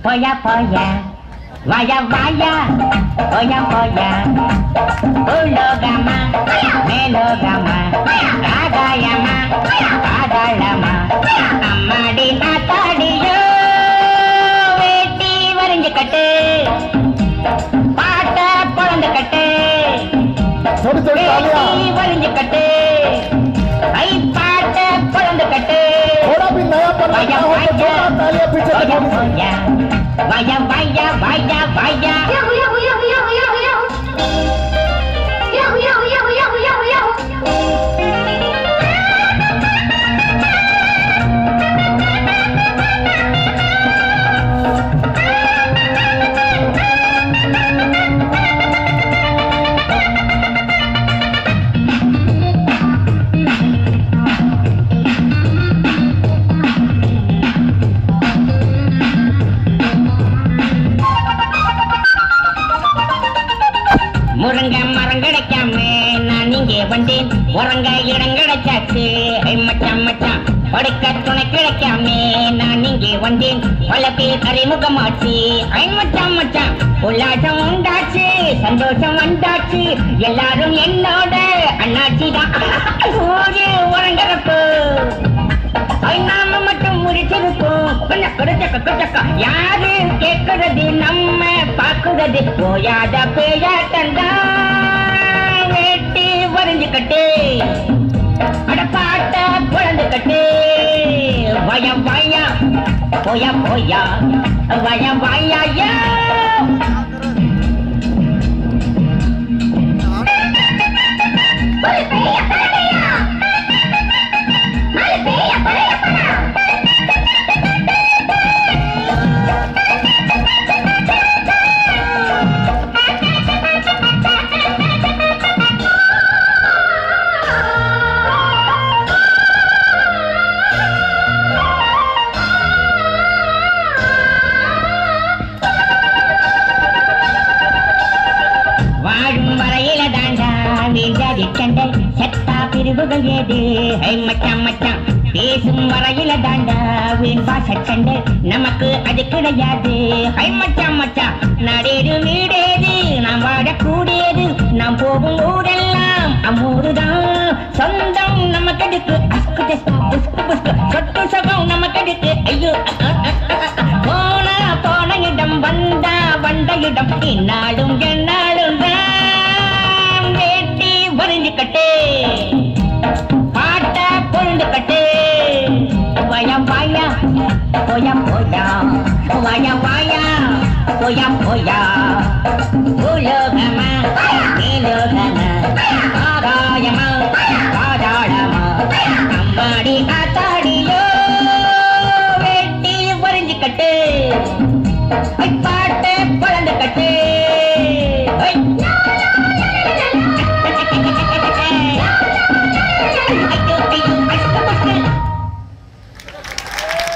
போயா போயா வாயா வாயா போயா போயா பூலோகமா மேலோகமா ஆகாயமா பாதாளமா அம்மாடி நாத்தாடியோ வேட்டி வரைஞ்சு கட்டு பாட்ட பொழந்து கட்டு வேட்டி வரைஞ்சு கட்டு ஐ பாட்ட பொழந்து கட்டு வாயா வாயா வாயா வாயா வாயா வாயா முருங்க மரம் கிடைக்காம நான் இங்கே வந்தேன் உறங்க இடம் கிடைச்சாச்சு மச்சான் மச்சான் படுக்க துணை கிடைக்காம நான் இங்கே வந்தேன் பல பேர் அறிமுகமாச்சு மச்சான் மச்சான் உல்லாசம் உண்டாச்சு சந்தோஷம் வந்தாச்சு எல்லாரும் என்னோட அண்ணாச்சி தான் ஊரு உறங்குறப்போ நாம மட்டும் முடிச்சிருக்கோம் யாரு கேட்கறது நம்ம பாக்குறது போயாத பேயாட்டா வேட்டி வரைஞ்சு கட்டு அட பாட்ட குழந்து கட்டு வயா வாயா போயா போயா வயா வாயா வாழும் வரையில தாண்டா வீழ்ந்தாதி சண்டை செத்தா பிரிவுகள் ஏது மச்சான் மச்சான் பேசும் வரையில தாண்டா வீண்பா சண்டை நமக்கு அது கிடையாது மச்சான் மச்சான் நடேது வீடேது நாம் வாழக்கூடியது நாம் போகும் ஊரெல்லாம் அம்மூருதான் சொந்தம் நமக்கு எடுக்கு சொட்டு சகம் நமக்கு எடுக்கு ஐயோ போனா போன இடம் வந்தா வந்த இடம் இந்நாளும் எந்நாளும் தான் வேட்டி வரைஞ்சு கட்டு பாட்ட பொழுது கட்டு வயா வாயா போயா போயா வயா வாயா போயா போயா பூலோகமா மேலோகமா ஆகாயமா பாதாளமா அம்மாடி காத்தாடி